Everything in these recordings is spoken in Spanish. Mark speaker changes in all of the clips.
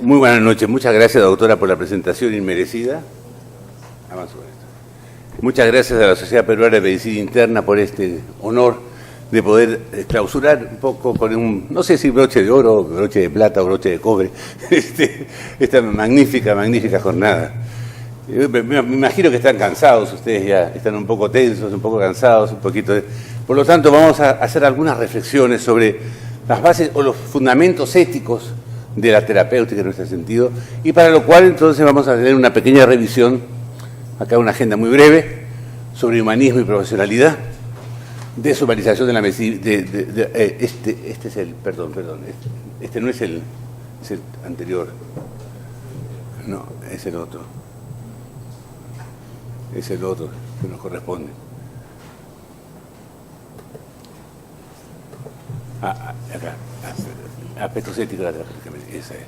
Speaker 1: Muy buenas noches. Muchas gracias, doctora, por la presentación inmerecida. Avanzo con esto. Muchas gracias a la Sociedad Peruana de Medicina Interna por este honor de poder clausurar un poco con un, no sé si broche de oro, broche de plata o broche de cobre, esta magnífica jornada. Me imagino que están cansados, ustedes ya están un poco tensos, un poco cansados, un poquito. Por lo tanto, vamos a hacer algunas reflexiones sobre las bases o los fundamentos éticos de la terapéutica en nuestro sentido, y para lo cual entonces vamos a tener una pequeña revisión, acá una agenda muy breve, sobre humanismo y profesionalidad, deshumanización de la medicina, este es el, perdón, este no es el anterior, no, es el otro que nos corresponde. Acá, aspectos éticos de la terapéutica, esa es.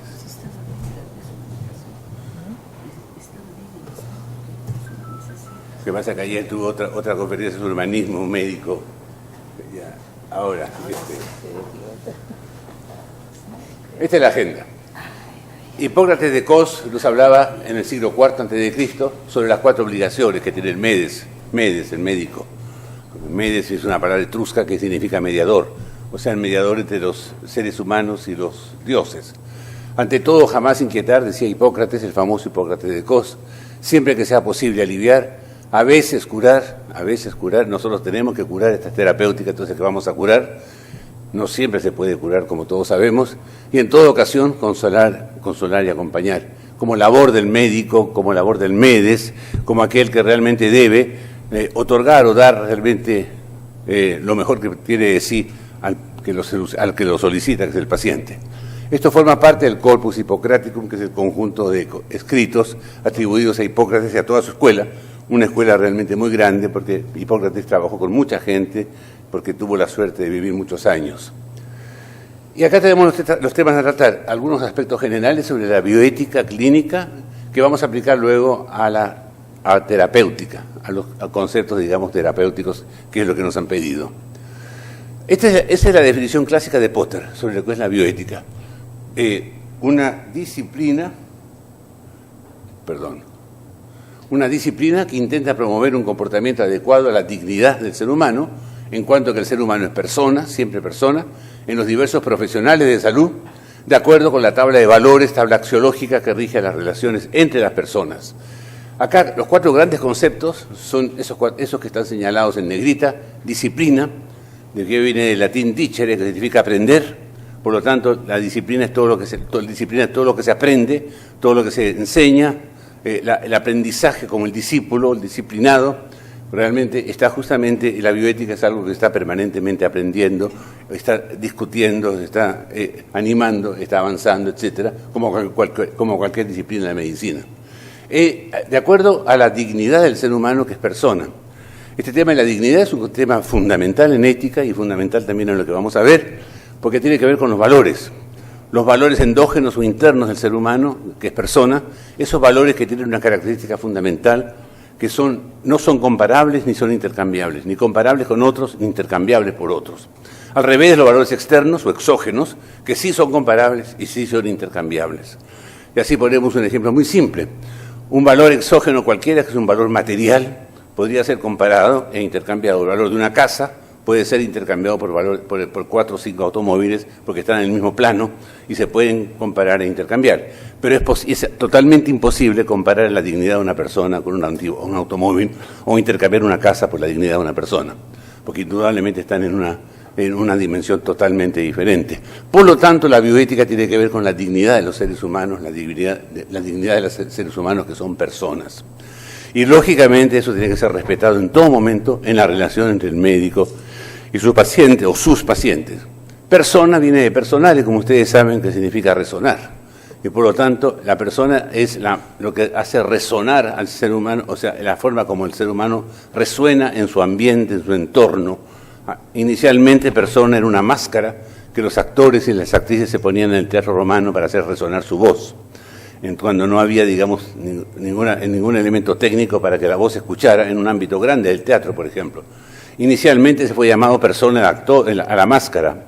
Speaker 1: Lo que pasa es que ayer tuvo otra conferencia sobre humanismo médico. Ahora, esta es la agenda. Hipócrates de Cos nos hablaba en el siglo IV a.C. sobre las 4 obligaciones que tiene el Medes, el médico. Medes es una palabra etrusca que significa mediador, o sea, el mediador entre los seres humanos y los dioses. Ante todo, jamás inquietar, decía Hipócrates, el famoso Hipócrates de Cos, siempre que sea posible aliviar, a veces curar, nosotros tenemos que curar, esta terapéutica, entonces que vamos a curar, no siempre se puede curar, como todos sabemos, y en toda ocasión consolar y acompañar, como labor del médico, como labor del Medes, como aquel que realmente debe otorgar o dar realmente lo mejor que tiene de sí al que lo solicita, que es el paciente. Esto forma parte del Corpus Hippocraticum, que es el conjunto de escritos atribuidos a Hipócrates y a toda su escuela, una escuela realmente muy grande, porque Hipócrates trabajó con mucha gente, porque tuvo la suerte de vivir muchos años. Y acá tenemos los temas a tratar, algunos aspectos generales sobre la bioética clínica, que vamos a aplicar luego a la terapéutica, a conceptos, digamos, terapéuticos, que es lo que nos han pedido. Esa es la definición clásica de Potter sobre lo que es la bioética. Una disciplina que intenta promover un comportamiento adecuado a la dignidad del ser humano, en cuanto que el ser humano es persona, siempre persona, en los diversos profesionales de salud, de acuerdo con la tabla de valores, tabla axiológica que rige las relaciones entre las personas. Acá los 4 grandes conceptos son esos que están señalados en negrita: disciplina, de que viene del latín dicere, que significa aprender. Por lo tanto, la disciplina es todo lo que se aprende, todo lo que se enseña, el aprendizaje como el discípulo, el disciplinado. Realmente está justamente, la bioética es algo que está permanentemente aprendiendo, está discutiendo, está animando, está avanzando, etcétera, como cualquier disciplina de la medicina. De acuerdo a la dignidad del ser humano, que es persona. Este tema de la dignidad es un tema fundamental en ética y fundamental también en lo que vamos a ver, porque tiene que ver con los valores endógenos o internos del ser humano, que es persona, esos valores que tienen una característica fundamental, que no son comparables ni son intercambiables, ni comparables con otros, ni intercambiables por otros. Al revés de los valores externos o exógenos, que sí son comparables y sí son intercambiables. Y así ponemos un ejemplo muy simple. Un valor exógeno cualquiera, que es un valor material, podría ser comparado e intercambiado. El valor de una casa puede ser intercambiado por 4 o 5 automóviles, porque están en el mismo plano y se pueden comparar e intercambiar. Pero es totalmente imposible comparar la dignidad de una persona con un automóvil, o intercambiar una casa por la dignidad de una persona, porque indudablemente están en una dimensión totalmente diferente. Por lo tanto, la bioética tiene que ver con la dignidad de los seres humanos, la dignidad de los seres humanos que son personas. Y lógicamente eso tiene que ser respetado en todo momento en la relación entre el médico y su paciente o sus pacientes. Persona viene de personale, como ustedes saben, que significa resonar. Y por lo tanto, la persona es lo que hace resonar al ser humano, o sea, la forma como el ser humano resuena en su ambiente, en su entorno. Inicialmente, persona era una máscara que los actores y las actrices se ponían en el teatro romano para hacer resonar su voz. Cuando no había, digamos, ningún elemento técnico para que la voz se escuchara en un ámbito grande del teatro, por ejemplo. Inicialmente se fue llamado persona a la máscara,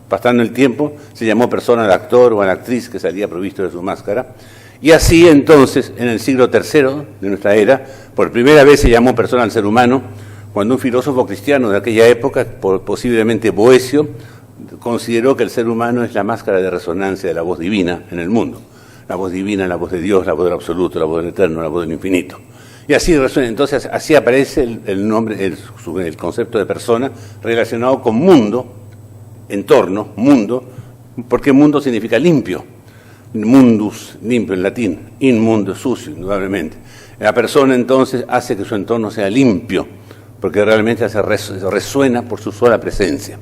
Speaker 1: Pasando el tiempo, se llamó persona al actor o a la actriz que salía provisto de su máscara. Y así entonces, en el siglo III de nuestra era, por primera vez se llamó persona al ser humano, cuando un filósofo cristiano de aquella época, posiblemente Boecio, consideró que el ser humano es la máscara de resonancia de la voz divina en el mundo. La voz divina, la voz de Dios, la voz del absoluto, la voz del eterno, la voz del infinito. Y así resuena, entonces así aparece el nombre, el concepto de persona relacionado con mundo, entorno, mundo, porque mundo significa limpio. Mundus, limpio en latín, inmundo, sucio, indudablemente. La persona entonces hace que su entorno sea limpio, porque realmente resuena por su sola presencia.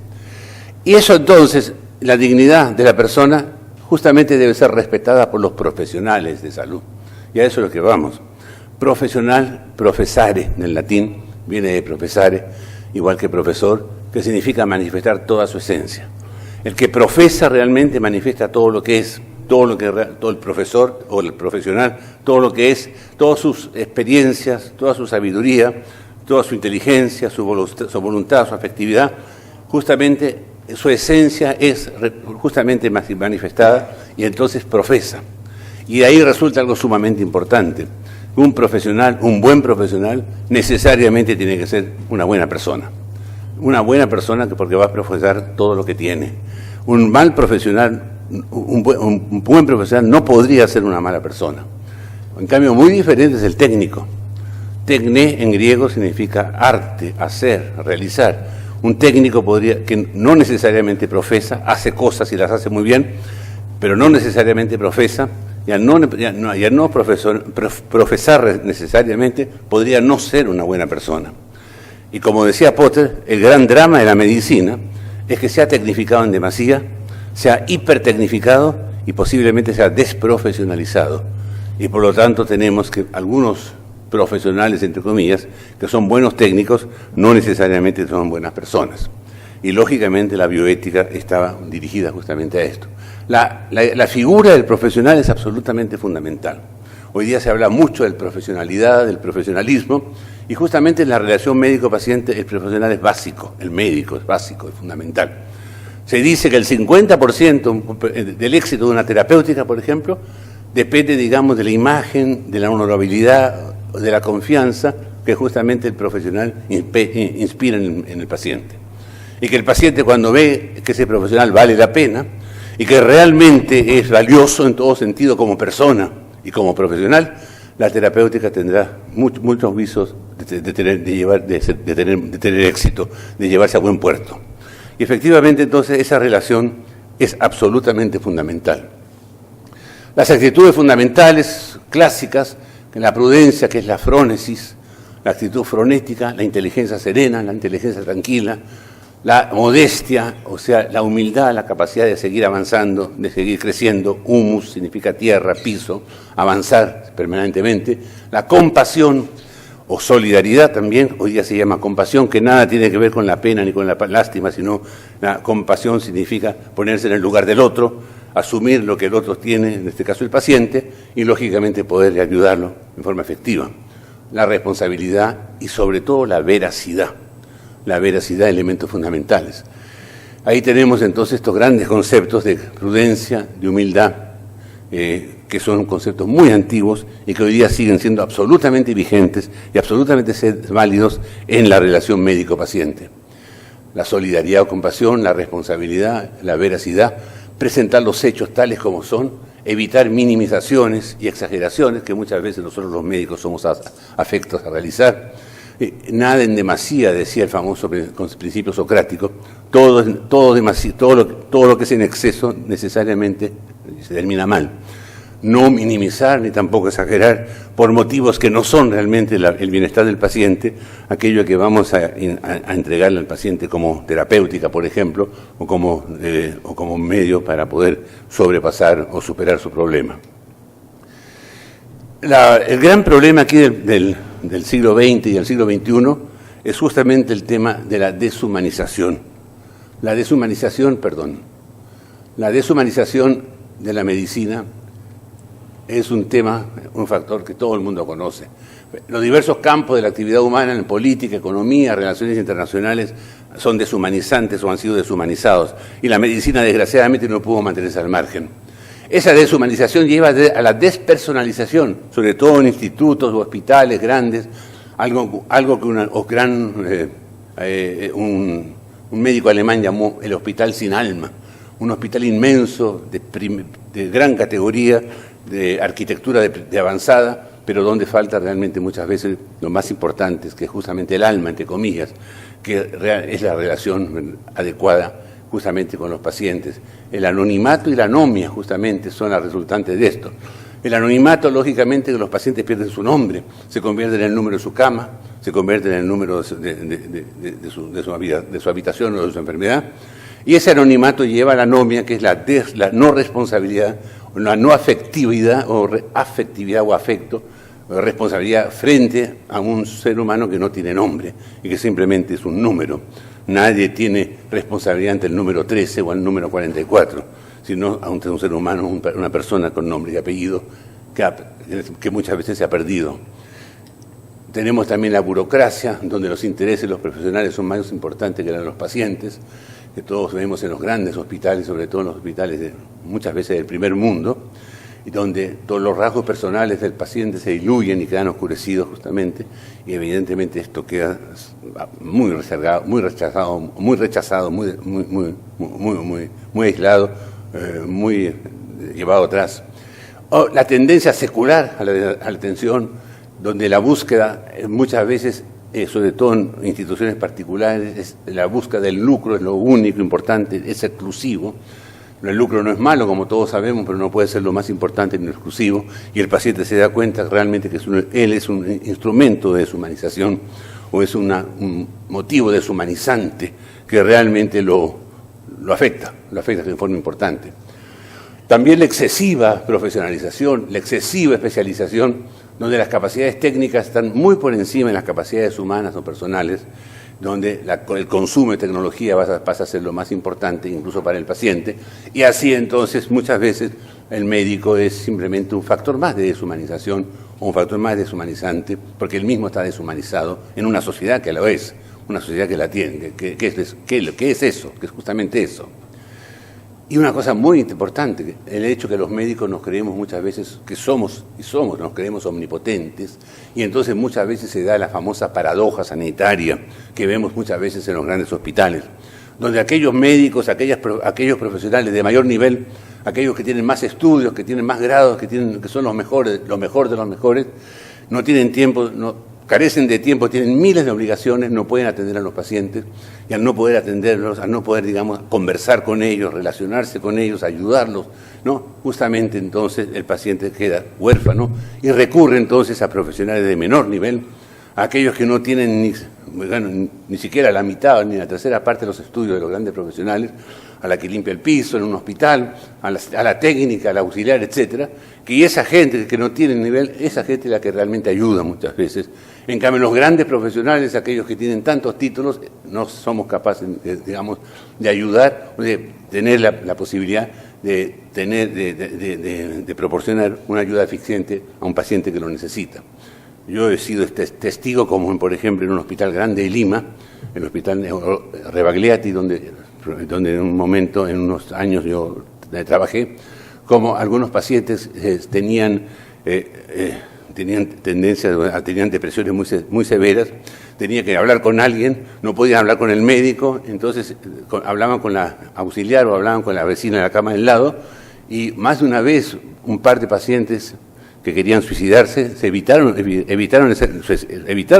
Speaker 1: Y eso entonces, la dignidad de la persona, justamente debe ser respetada por los profesionales de salud. Y a eso es lo que vamos. Profesional, profesare, en latín, viene de profesare, igual que profesor, que significa manifestar toda su esencia. El que profesa realmente manifiesta todo lo que es, todo el profesor o el profesional, todo lo que es, todas sus experiencias, toda su sabiduría, toda su inteligencia, su voluntad, su afectividad, justamente su esencia es justamente manifestada y entonces profesa. Y de ahí resulta algo sumamente importante. Un profesional, un buen profesional, necesariamente tiene que ser una buena persona. Una buena persona porque va a profesar todo lo que tiene. Un mal profesional, un buen profesional no podría ser una mala persona. En cambio, muy diferente es el técnico. Tecné en griego significa arte, hacer, realizar. Un técnico que no necesariamente profesa, hace cosas y las hace muy bien, pero no necesariamente profesa, y al no profesar necesariamente, podría no ser una buena persona. Y como decía Potter, el gran drama de la medicina es que se ha tecnificado en demasía, se ha hipertecnificado y posiblemente se ha desprofesionalizado. Y por lo tanto tenemos que algunos profesionales, entre comillas, que son buenos técnicos, no necesariamente son buenas personas. Y lógicamente la bioética estaba dirigida justamente a esto. La figura del profesional es absolutamente fundamental. Hoy día se habla mucho de profesionalidad, del profesionalismo, y justamente en la relación médico-paciente el profesional es básico, el médico es básico, es fundamental. Se dice que el 50% del éxito de una terapéutica, por ejemplo, depende, digamos, de la imagen, de la honorabilidad, de la confianza que justamente el profesional inspira en el paciente. Y que el paciente, cuando ve que ese profesional vale la pena y que realmente es valioso en todo sentido como persona y como profesional, la terapéutica tendrá muchos visos de tener éxito, de llevarse a buen puerto. Y efectivamente, entonces, esa relación es absolutamente fundamental. Las actitudes fundamentales, clásicas, la prudencia, que es la frónesis, la actitud fronética, la inteligencia serena, la inteligencia tranquila, la modestia, o sea, la humildad, la capacidad de seguir avanzando, de seguir creciendo. Humus significa tierra, piso, avanzar permanentemente. La compasión o solidaridad también, hoy día se llama compasión, que nada tiene que ver con la pena ni con la lástima, sino la compasión significa ponerse en el lugar del otro, asumir lo que el otro tiene, en este caso el paciente, y lógicamente poder ayudarlo en forma efectiva. La responsabilidad y sobre todo la veracidad, elementos fundamentales. Ahí tenemos entonces estos grandes conceptos de prudencia, de humildad, que son conceptos muy antiguos y que hoy día siguen siendo absolutamente vigentes y absolutamente válidos en la relación médico-paciente. La solidaridad o compasión, la responsabilidad, la veracidad, presentar los hechos tales como son, evitar minimizaciones y exageraciones que muchas veces nosotros los médicos somos afectos a realizar. Nada en demasía, decía el famoso principio socrático, todo lo que es en exceso necesariamente se termina mal. No minimizar ni tampoco exagerar por motivos que no son realmente el bienestar del paciente, aquello que vamos a entregarle al paciente como terapéutica, por ejemplo, o como medio para poder sobrepasar o superar su problema. El gran problema aquí del siglo XX y del siglo XXI es justamente el tema de la deshumanización. La deshumanización de la medicina es un factor que todo el mundo conoce. Los diversos campos de la actividad humana en política, economía, relaciones internacionales son deshumanizantes o han sido deshumanizados y la medicina desgraciadamente no pudo mantenerse al margen. Esa deshumanización lleva a la despersonalización, sobre todo en institutos o hospitales grandes, algo que un médico alemán llamó el hospital sin alma, un hospital inmenso, de gran categoría, de arquitectura de avanzada, pero donde falta realmente muchas veces lo más importante, que es justamente el alma, entre comillas, que es la relación adecuada justamente con los pacientes. El anonimato y la anomia justamente son las resultantes de esto. El anonimato, lógicamente, que los pacientes pierden su nombre, se convierte en el número de su cama, se convierte en el número de su habitación o de su enfermedad, y ese anonimato lleva a la anomia, que es la no responsabilidad, la no afectividad o afecto, responsabilidad frente a un ser humano que no tiene nombre y que simplemente es un número. Nadie tiene responsabilidad ante el número 13 o el número 44, sino ante un ser humano, una persona con nombre y apellido que muchas veces se ha perdido. Tenemos también la burocracia, donde los intereses de los profesionales son más importantes que los pacientes, que todos vemos en los grandes hospitales, sobre todo en los hospitales muchas veces del primer mundo, y donde todos los rasgos personales del paciente se diluyen y quedan oscurecidos justamente, y evidentemente esto queda muy rechazado, muy aislado, muy llevado atrás. O la tendencia secular a la atención, donde la búsqueda muchas veces, sobre todo en instituciones particulares, la búsqueda del lucro es lo único importante, es exclusivo. El lucro no es malo, como todos sabemos, pero no puede ser lo más importante ni lo exclusivo, y el paciente se da cuenta realmente que él es un instrumento de deshumanización o es un motivo deshumanizante que realmente lo afecta de forma importante. También la excesiva profesionalización, la excesiva especialización, donde las capacidades técnicas están muy por encima de las capacidades humanas o personales, donde el consumo de tecnología pasa a ser lo más importante incluso para el paciente, y así entonces muchas veces el médico es simplemente un factor más de deshumanización o un factor más deshumanizante, porque él mismo está deshumanizado en una sociedad que lo es, una sociedad que la tiene, que es eso, que es justamente eso. Y una cosa muy importante, el hecho que los médicos nos creemos muchas veces que nos creemos omnipotentes, y entonces muchas veces se da la famosa paradoja sanitaria que vemos muchas veces en los grandes hospitales, donde aquellos médicos, aquellos profesionales de mayor nivel, aquellos que tienen más estudios, que tienen más grados, que son los mejores de los mejores, no tienen tiempo, carecen de tiempo, tienen miles de obligaciones, no pueden atender a los pacientes, y al no poder atenderlos, al no poder, conversar con ellos, relacionarse con ellos, ayudarlos, ¿no? Justamente entonces el paciente queda huérfano y recurre entonces a profesionales de menor nivel, a aquellos que no tienen ni siquiera la mitad ni la tercera parte de los estudios de los grandes profesionales, a la que limpia el piso en un hospital, a la técnica, al auxiliar, etcétera, que esa gente que no tiene nivel, esa gente es la que realmente ayuda muchas veces. En cambio, los grandes profesionales, aquellos que tienen tantos títulos, no somos capaces, de ayudar, de tener la posibilidad de proporcionar una ayuda eficiente a un paciente que lo necesita. Yo he sido testigo, como por ejemplo en un hospital grande de Lima, el hospital Rebagliati, donde en un momento, en unos años yo trabajé, como algunos pacientes tenían depresiones muy severas, tenían que hablar con alguien, no podían hablar con el médico, entonces hablaban con la auxiliar o hablaban con la vecina de la cama del lado, y más de una vez un par de pacientes que querían suicidarse evitaron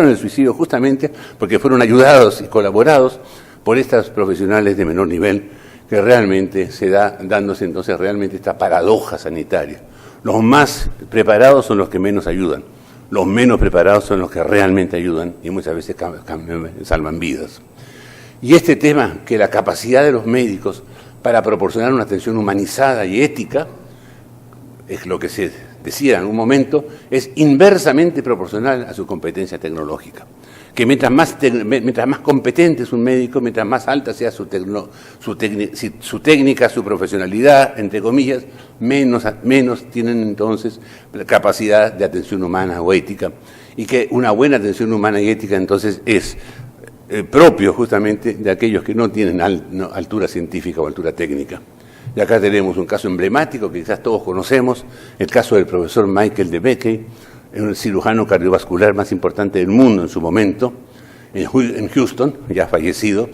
Speaker 1: el suicidio justamente porque fueron ayudados y colaborados por estas profesionales de menor nivel, que realmente se da dándose entonces realmente esta paradoja sanitaria. Los más preparados son los que menos ayudan, los menos preparados son los que realmente ayudan y muchas veces salvan vidas. Y este tema, que la capacidad de los médicos para proporcionar una atención humanizada y ética, es lo que se decía en un momento, es inversamente proporcional a su competencia tecnológica. Que mientras más competente es un médico, mientras más alta sea su técnica, su profesionalidad, entre comillas, menos tienen entonces la capacidad de atención humana o ética. y que una buena atención humana y ética entonces es propio justamente de aquellos que no tienen altura científica o altura técnica. Y acá tenemos un caso emblemático que quizás todos conocemos, el caso del profesor Michael DeBakey, el cirujano cardiovascular más importante del mundo en su momento, en Houston, ya fallecido,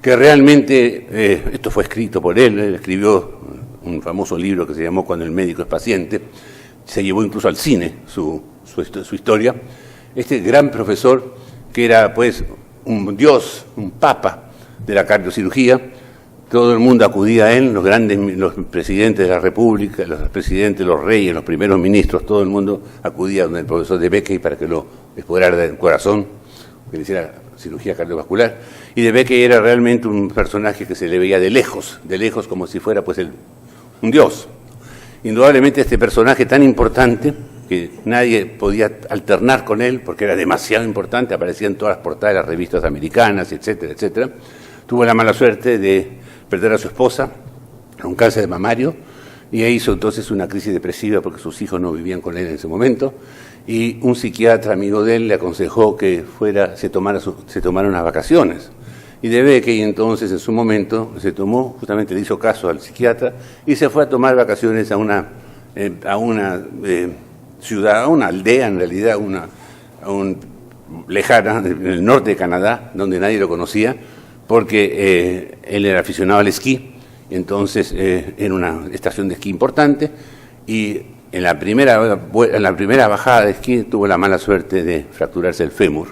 Speaker 1: que realmente, esto fue escrito por él escribió un famoso libro que se llamó Cuando el médico es paciente, se llevó incluso al cine su historia. Este gran profesor, que era pues un dios, un papa de la cardiocirugía, todo el mundo acudía a él, los presidentes de la República, los presidentes, los reyes, los primeros ministros, todo el mundo acudía donde el profesor DeBakey para que lo explorara del corazón, que le hiciera cirugía cardiovascular. Y DeBakey era realmente un personaje que se le veía de lejos como si fuera pues un dios. Indudablemente este personaje tan importante, que nadie podía alternar con él porque era demasiado importante, aparecía en todas las portadas de las revistas americanas, etcétera, etcétera, tuvo la mala suerte de perder a su esposa con cáncer de mamario, y hizo entonces una crisis depresiva porque sus hijos no vivían con él en ese momento, y un psiquiatra amigo de él le aconsejó que se tomara unas vacaciones. Y DeBakey entonces en su momento justamente le hizo caso al psiquiatra y se fue a tomar vacaciones a una ciudad, a una aldea en realidad, lejana, en el norte de Canadá, donde nadie lo conocía, porque él era aficionado al esquí, entonces era una estación de esquí importante, y en la primera bajada de esquí tuvo la mala suerte de fracturarse el fémur,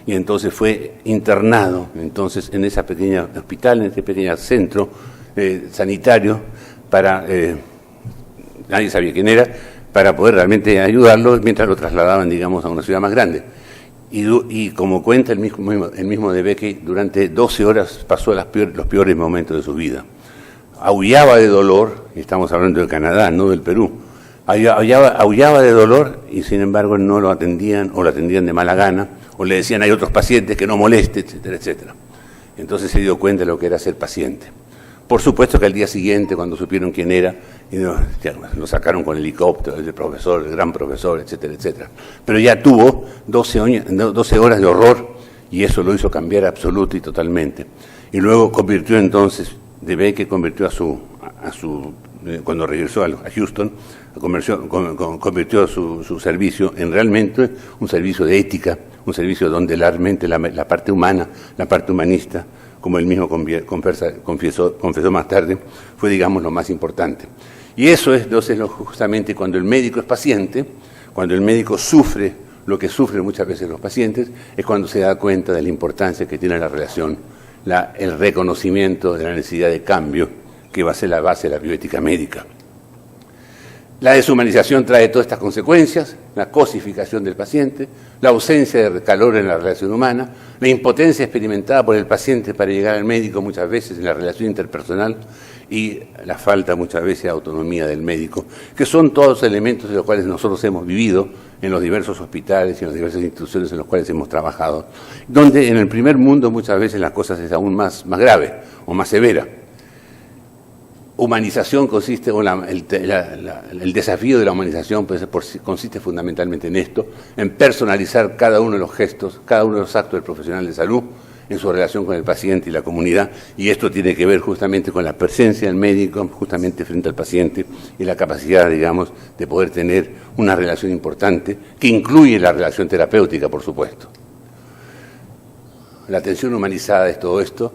Speaker 1: y entonces fue internado entonces en ese pequeño hospital, en ese pequeño centro sanitario, nadie sabía quién era, para poder realmente ayudarlo mientras lo trasladaban, digamos, a una ciudad más grande. Y como cuenta el mismo DeBakey, durante 12 horas pasó los peores momentos de su vida. Aullaba de dolor, y estamos hablando de Canadá, no del Perú, aullaba de dolor y sin embargo no lo atendían o lo atendían de mala gana, o le decían hay otros pacientes que no moleste, etcétera, etcétera. Entonces se dio cuenta de lo que era ser paciente. Por supuesto que al día siguiente, cuando supieron quién era, lo sacaron con helicóptero, el gran profesor, etcétera, etcétera. Pero ya tuvo 12 horas de horror y eso lo hizo cambiar absoluto y totalmente. Y luego DeBakey convirtió cuando regresó a Houston, convirtió su servicio en realmente un servicio de ética, un servicio donde realmente la parte humana, la parte humanista, como él mismo confesó más tarde, fue, digamos, lo más importante. Y eso es entonces justamente cuando el médico es paciente, cuando el médico sufre lo que sufren muchas veces los pacientes, es cuando se da cuenta de la importancia que tiene la relación, el reconocimiento de la necesidad de cambio, que va a ser la base de la bioética médica. La deshumanización trae todas estas consecuencias: la cosificación del paciente, la ausencia de calor en la relación humana, la impotencia experimentada por el paciente para llegar al médico muchas veces en la relación interpersonal y la falta muchas veces de autonomía del médico, que son todos elementos de los cuales nosotros hemos vivido en los diversos hospitales y en las diversas instituciones en las cuales hemos trabajado, donde en el primer mundo muchas veces las cosas es aún más grave o más severa. Humanización consiste, el desafío de la humanización consiste fundamentalmente en esto, en personalizar cada uno de los gestos, cada uno de los actos del profesional de salud en su relación con el paciente y la comunidad, y esto tiene que ver justamente con la presencia del médico justamente frente al paciente y la capacidad, digamos, de poder tener una relación importante que incluye la relación terapéutica, por supuesto. La atención humanizada es todo esto.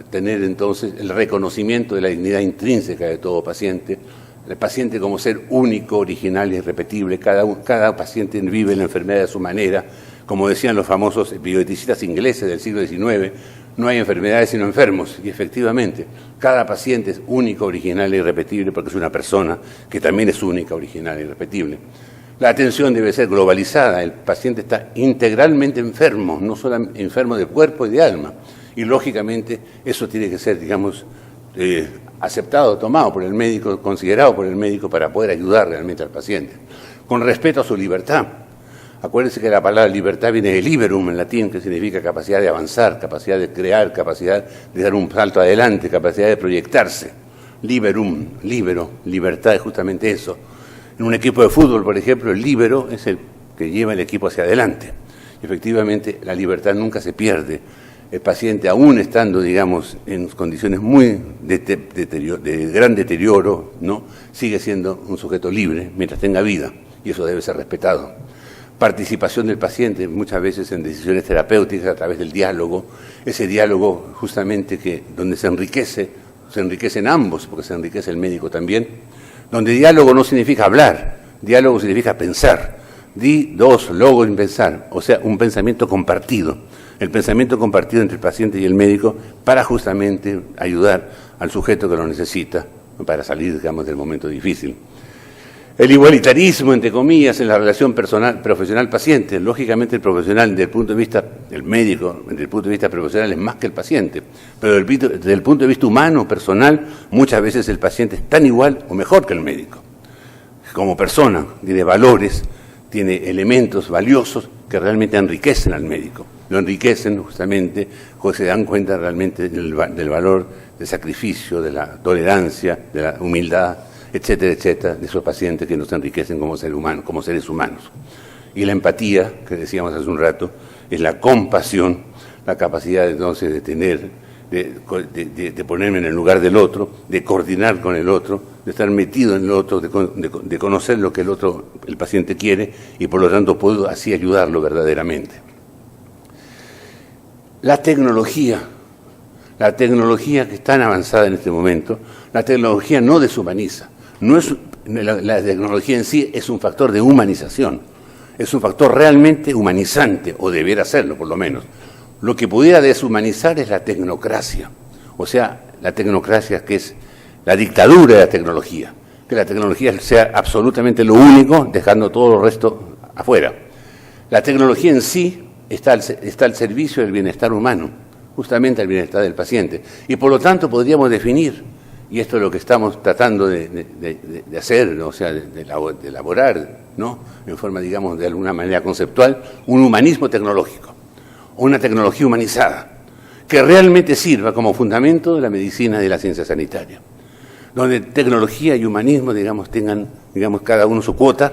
Speaker 1: Tener entonces el reconocimiento de la dignidad intrínseca de todo paciente, el paciente como ser único, original y irrepetible. Cada paciente vive la enfermedad de su manera. Como decían los famosos bioeticistas ingleses del siglo XIX, no hay enfermedades sino enfermos. Y efectivamente, cada paciente es único, original e irrepetible porque es una persona que también es única, original e irrepetible. La atención debe ser globalizada. El paciente está integralmente enfermo, no solo enfermo de cuerpo y de alma. Y lógicamente eso tiene que ser, digamos, aceptado, tomado por el médico, considerado por el médico para poder ayudar realmente al paciente. Con respeto a su libertad. Acuérdense que la palabra libertad viene de liberum en latín, que significa capacidad de avanzar, capacidad de crear, capacidad de dar un salto adelante, capacidad de proyectarse. Liberum, libero, libertad es justamente eso. En un equipo de fútbol, por ejemplo, el líbero es el que lleva el equipo hacia adelante. Efectivamente, la libertad nunca se pierde. El paciente, aún estando, digamos, en condiciones muy de gran deterioro, ¿no?, sigue siendo un sujeto libre mientras tenga vida, y eso debe ser respetado. Participación del paciente, muchas veces en decisiones terapéuticas a través del diálogo, ese diálogo justamente donde se enriquecen ambos, porque se enriquece el médico también, donde diálogo no significa hablar, diálogo significa pensar. Di, dos, logo en pensar, o sea, un pensamiento compartido. El pensamiento compartido entre el paciente y el médico para justamente ayudar al sujeto que lo necesita para salir, digamos, del momento difícil. El igualitarismo, entre comillas, en la relación profesional-paciente. Lógicamente el profesional, desde el punto de vista del médico, desde el punto de vista profesional, es más que el paciente. Pero desde el punto de vista humano, personal, muchas veces el paciente es tan igual o mejor que el médico. Como persona, tiene valores, tiene elementos valiosos que realmente enriquecen al médico. Lo enriquecen justamente cuando se dan cuenta realmente del valor del sacrificio, de la tolerancia, de la humildad, etcétera, etcétera, de esos pacientes que nos enriquecen como seres humanos. Y la empatía, que decíamos hace un rato, es la compasión, la capacidad entonces de tener, de ponerme en el lugar del otro, de coordinar con el otro, de estar metido en el otro, de conocer lo que el paciente quiere y por lo tanto puedo así ayudarlo verdaderamente. La tecnología que es tan avanzada en este momento, la tecnología no deshumaniza. La tecnología en sí es un factor de humanización, es un factor realmente humanizante, o debiera serlo por lo menos. Lo que pudiera deshumanizar es la tecnocracia, o sea, la tecnocracia que es la dictadura de la tecnología, que la tecnología sea absolutamente lo único, dejando todo lo resto afuera. La tecnología en sí está al servicio del bienestar humano, justamente al bienestar del paciente, y por lo tanto podríamos definir, y esto es lo que estamos tratando de hacer, ¿no?, o sea, de elaborar, ¿no?, en forma, digamos, de alguna manera conceptual, un humanismo tecnológico, una tecnología humanizada, que realmente sirva como fundamento de la medicina y de la ciencia sanitaria, donde tecnología y humanismo, digamos, tengan, digamos, cada uno su cuota,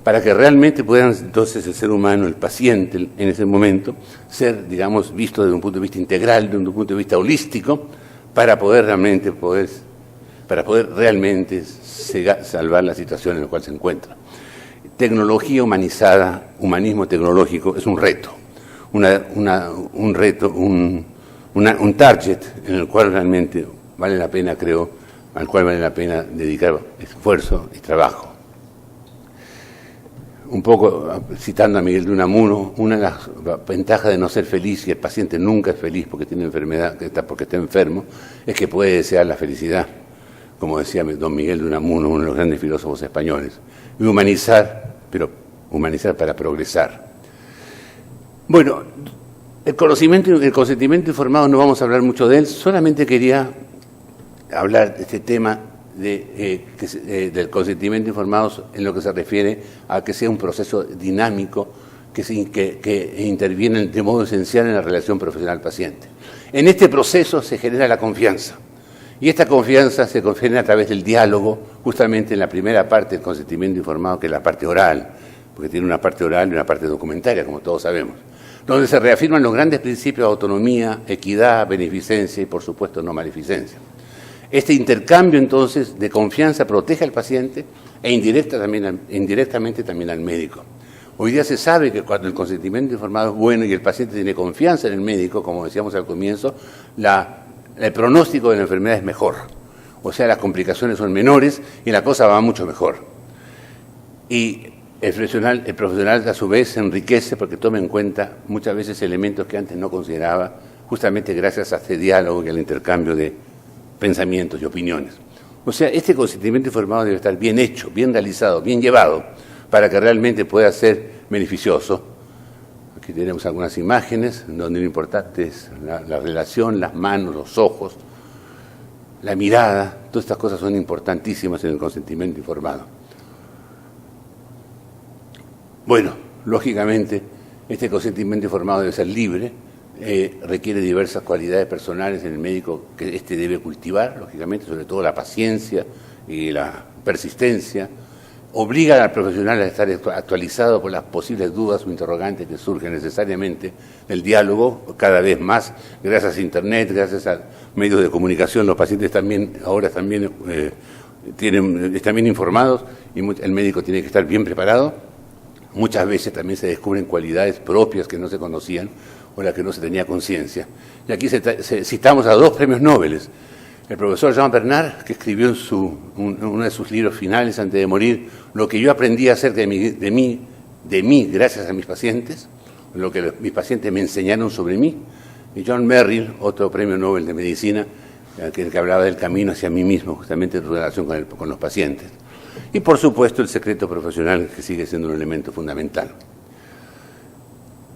Speaker 1: para que realmente puedan entonces el ser humano, el paciente en ese momento, ser, digamos, visto desde un punto de vista integral, desde un punto de vista holístico, para poder realmente salvar la situación en la cual se encuentra. Tecnología humanizada, humanismo tecnológico, es un reto, un target en el cual realmente vale la pena, creo, al cual vale la pena dedicar esfuerzo y trabajo. Un poco citando a Miguel de Unamuno, una de las ventajas de no ser feliz, y el paciente nunca es feliz porque tiene enfermedad, porque está enfermo, es que puede desear la felicidad, como decía don Miguel de Unamuno, uno de los grandes filósofos españoles. Y humanizar, pero humanizar para progresar. Bueno, el consentimiento informado no vamos a hablar mucho de él, solamente quería hablar de este tema del consentimiento informado en lo que se refiere a que sea un proceso dinámico que interviene de modo esencial en la relación profesional-paciente. En este proceso se genera la confianza, y esta confianza se genera a través del diálogo, justamente en la primera parte del consentimiento informado, que es la parte oral, porque tiene una parte oral y una parte documentaria, como todos sabemos, donde se reafirman los grandes principios de autonomía, equidad, beneficencia y, por supuesto, no maleficencia. Este intercambio, entonces, de confianza protege al paciente e indirectamente también al médico. Hoy día se sabe que cuando el consentimiento informado es bueno y el paciente tiene confianza en el médico, como decíamos al comienzo, el pronóstico de la enfermedad es mejor. O sea, las complicaciones son menores y la cosa va mucho mejor. Y el profesional a su vez se enriquece porque toma en cuenta muchas veces elementos que antes no consideraba, justamente gracias a este diálogo y al intercambio de pensamientos y opiniones. O sea, este consentimiento informado debe estar bien hecho, bien realizado, bien llevado, para que realmente pueda ser beneficioso. Aquí tenemos algunas imágenes donde lo importante es la relación, las manos, los ojos, la mirada, todas estas cosas son importantísimas en el consentimiento informado. Bueno, lógicamente, este consentimiento informado debe ser libre, requiere diversas cualidades personales en el médico que debe cultivar, lógicamente, sobre todo la paciencia y la persistencia, obligan al profesional a estar actualizado por las posibles dudas o interrogantes que surgen necesariamente del diálogo, cada vez más, gracias a Internet, gracias a medios de comunicación. Los pacientes también ahora están bien informados y el médico tiene que estar bien preparado. Muchas veces también se descubren cualidades propias que no se conocían o las que no se tenía conciencia. Y aquí citamos a 2 premios Nobel. El profesor Jean Bernard, que escribió en uno de sus libros finales antes de morir, lo que yo aprendí acerca de mí gracias a mis pacientes, lo que mis pacientes me enseñaron sobre mí. Y John Merrill, otro premio Nobel de Medicina, que hablaba del camino hacia mí mismo, justamente en relación con los pacientes. Y por supuesto el secreto profesional, que sigue siendo un elemento fundamental.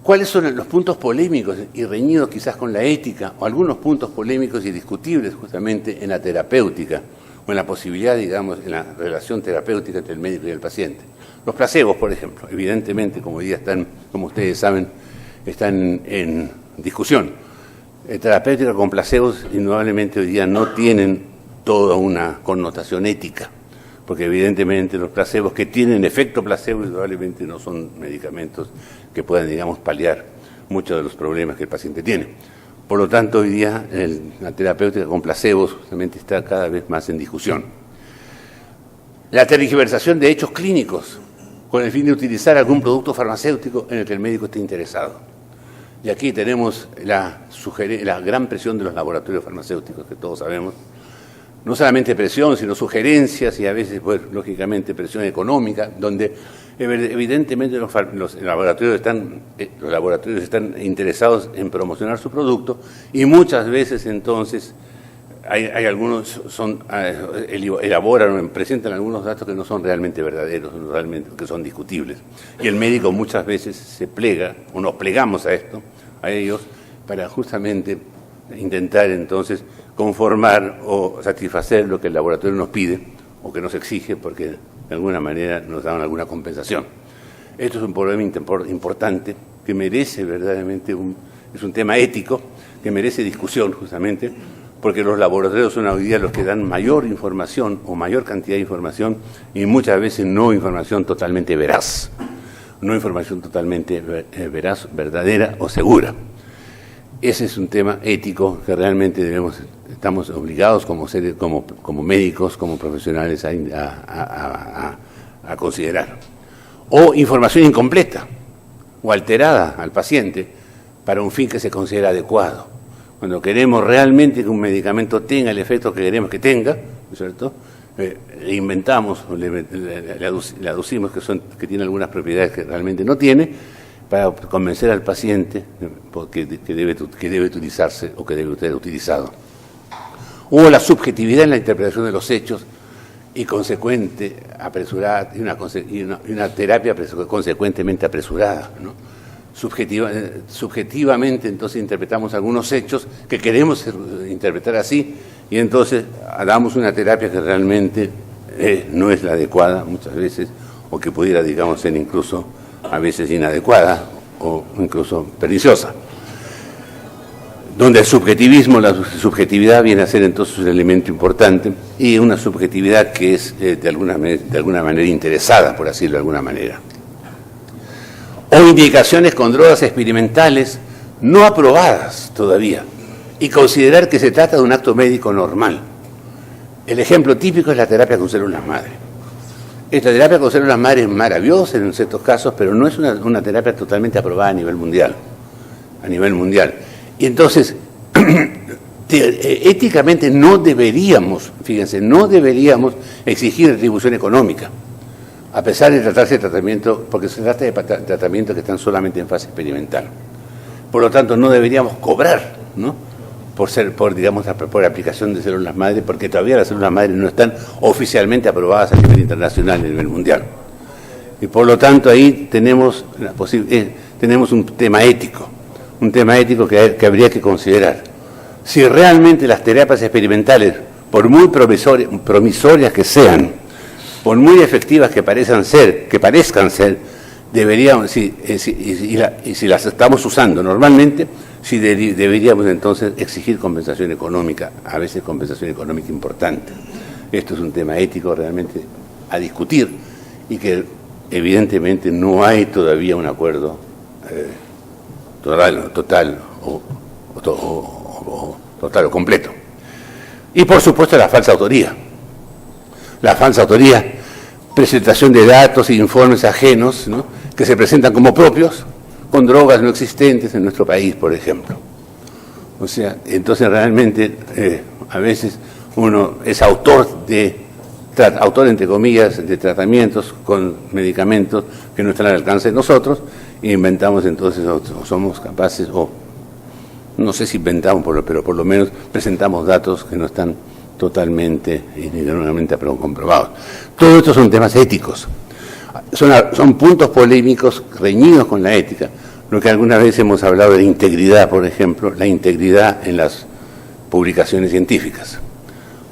Speaker 1: ¿Cuáles son los puntos polémicos y reñidos quizás con la ética, o algunos puntos polémicos y discutibles justamente en la terapéutica, o en la posibilidad, digamos, en la relación terapéutica entre el médico y el paciente? Los placebos, por ejemplo, evidentemente, como hoy día están, como ustedes saben, están en discusión. Terapéutica con placebos indudablemente hoy día no tienen toda una connotación ética, porque evidentemente los placebos que tienen efecto placebo indudablemente no son medicamentos que puedan, digamos, paliar muchos de los problemas que el paciente tiene. Por lo tanto, hoy día la terapéutica con placebos justamente está cada vez más en discusión. La tergiversación de hechos clínicos con el fin de utilizar algún producto farmacéutico en el que el médico esté interesado. Y aquí tenemos la gran presión de los laboratorios farmacéuticos, que todos sabemos. No solamente presión, sino sugerencias y a veces, pues, lógicamente, presión económica, donde evidentemente los laboratorios están interesados en promocionar su producto y muchas veces entonces hay algunos presentan algunos datos que no son realmente verdaderos, que son discutibles. Y el médico muchas veces se plega, o nos plegamos a ellos, para justamente intentar entonces conformar o satisfacer lo que el laboratorio nos pide o que nos exige, porque de alguna manera nos dan alguna compensación. Esto es un problema importante que merece verdaderamente es un tema ético que merece discusión justamente, porque los laboratorios son hoy día los que dan mayor información o mayor cantidad de información y muchas veces no información totalmente veraz, no información totalmente veraz, verdadera o segura. Ese es un tema ético que realmente estamos obligados como médicos, como profesionales a considerar. O información incompleta o alterada al paciente para un fin que se considera adecuado. Cuando queremos realmente que un medicamento tenga el efecto que queremos que tenga, ¿no es cierto? Le inventamos, le aducimos que tiene algunas propiedades que realmente no tiene, para convencer al paciente que debe utilizarse o que debe ser utilizado. Hubo la subjetividad en la interpretación de los hechos y consecuente apresurada y una terapia consecuentemente apresurada, ¿no? Subjetivamente entonces interpretamos algunos hechos que queremos interpretar así y entonces damos una terapia que realmente no es la adecuada muchas veces o que pudiera, digamos, ser incluso a veces inadecuada o incluso perniciosa. Donde el subjetivismo, la subjetividad viene a ser entonces un elemento importante y una subjetividad que es de alguna manera interesada, por decirlo de alguna manera. O indicaciones con drogas experimentales no aprobadas todavía y considerar que se trata de un acto médico normal. El ejemplo típico es la terapia con células madre. Esta terapia con células madre es maravillosa en ciertos casos, pero no es una terapia totalmente aprobada a nivel mundial. Y entonces, éticamente no deberíamos exigir retribución económica, a pesar de tratarse de tratamiento, porque se trata de tratamientos que están solamente en fase experimental. Por lo tanto, no deberíamos cobrar, ¿no? por aplicación de células madre, porque todavía las células madre no están oficialmente aprobadas a nivel internacional, a nivel mundial. Y por lo tanto ahí tenemos un tema ético que habría que considerar. Si realmente las terapias experimentales, por muy promisorias que sean, por muy efectivas que parezcan ser, deberíamos, y si las estamos usando normalmente, sí deberíamos entonces exigir compensación económica, a veces compensación económica importante. Esto es un tema ético realmente a discutir y que evidentemente no hay todavía un acuerdo total o completo. Y por supuesto la falsa autoría. La falsa autoría, presentación de datos e informes ajenos, ¿no?, que se presentan como propios, con drogas no existentes en nuestro país, por ejemplo. O sea, entonces realmente a veces uno es autor entre comillas, de tratamientos con medicamentos que no están al alcance de nosotros, e inventamos entonces, o somos capaces, o no sé si inventamos, pero por lo menos presentamos datos que no están totalmente y normalmente comprobados. Todo esto son temas éticos, son puntos polémicos reñidos con la ética. Lo que alguna vez hemos hablado de integridad, por ejemplo, la integridad en las publicaciones científicas.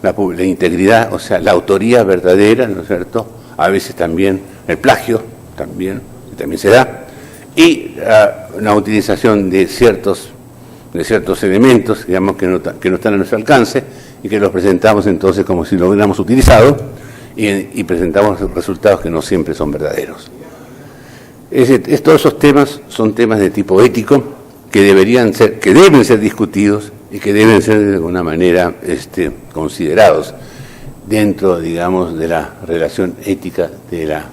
Speaker 1: La integridad, o sea, la autoría verdadera, ¿no es cierto? A veces también el plagio, también se da, y la utilización de ciertos elementos, digamos, que no están a nuestro alcance, y que los presentamos entonces como si lo hubiéramos utilizado, y presentamos resultados que no siempre son verdaderos. Todos esos temas son temas de tipo ético que deben ser discutidos y que deben ser de alguna manera considerados dentro, digamos, de la relación ética de la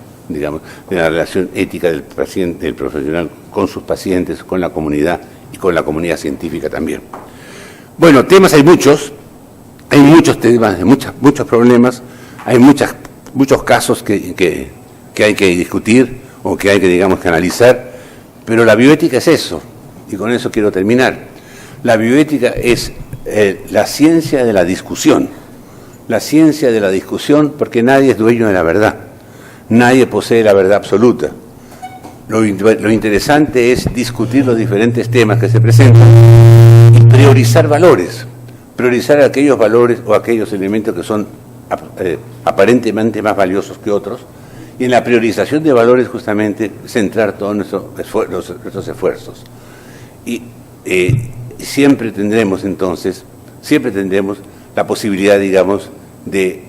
Speaker 1: relación ética del paciente, del profesional con sus pacientes, con la comunidad y con la comunidad científica también. Bueno, temas hay muchos temas, muchos problemas, hay muchos casos que hay que discutir o que hay que, digamos, que analizar, pero la bioética es eso, y con eso quiero terminar. La bioética es la ciencia de la discusión, porque nadie es dueño de la verdad, nadie posee la verdad absoluta. Lo interesante es discutir los diferentes temas que se presentan y priorizar valores, priorizar aquellos valores o aquellos elementos que son aparentemente más valiosos que otros, y en la priorización de valores justamente centrar todos nuestros esfuerzos. Y siempre tendremos la posibilidad, digamos, de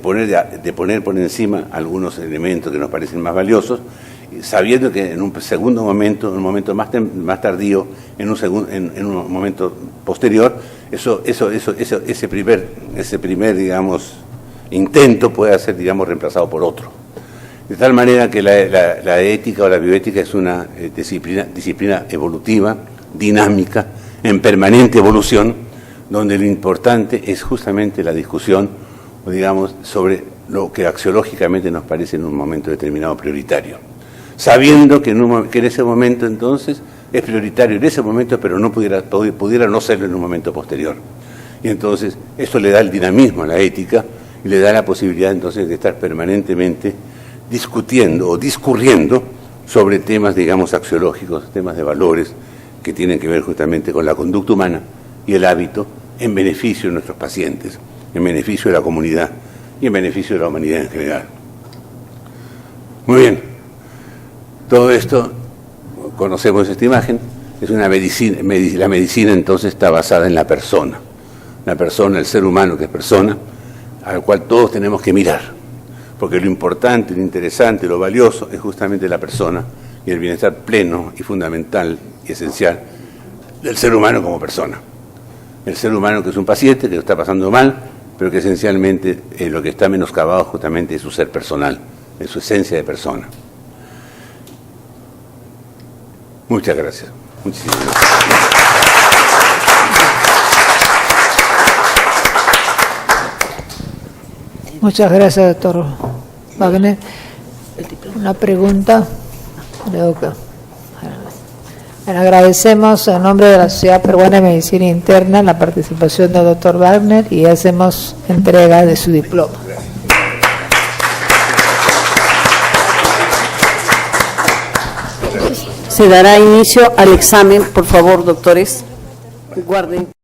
Speaker 1: poner por encima algunos elementos que nos parecen más valiosos, sabiendo que en un segundo momento, en un momento más tardío, en un momento posterior, ese primer, digamos, intento puede ser, digamos, reemplazado por otro. De tal manera que la ética o la bioética es una disciplina evolutiva, dinámica, en permanente evolución, donde lo importante es justamente la discusión, digamos, sobre lo que axiológicamente nos parece en un momento determinado prioritario, sabiendo que en ese momento entonces es prioritario en ese momento, pero no pudiera no serlo en un momento posterior. Y entonces eso le da el dinamismo a la ética y le da la posibilidad entonces de estar permanentemente discutiendo o discurriendo sobre temas, digamos, axiológicos, temas de valores que tienen que ver justamente con la conducta humana y el hábito en beneficio de nuestros pacientes, en beneficio de la comunidad y en beneficio de la humanidad en general. Muy bien, todo esto, conocemos esta imagen, es una medicina, la medicina entonces está basada en la persona, el ser humano que es persona, al cual todos tenemos que mirar, porque lo importante, lo interesante, lo valioso es justamente la persona y el bienestar pleno y fundamental y esencial del ser humano como persona. El ser humano que es un paciente, que lo está pasando mal, pero que esencialmente lo que está menoscabado justamente es su ser personal, es su esencia de persona. Muchas gracias. Muchísimas gracias.
Speaker 2: Muchas gracias, doctor Wagner. Una pregunta. Creo que bueno, agradecemos en nombre de la Sociedad Peruana de Medicina Interna la participación del doctor Wagner y hacemos entrega de su diploma.
Speaker 3: Se dará inicio al examen, por favor, doctores. Guarden.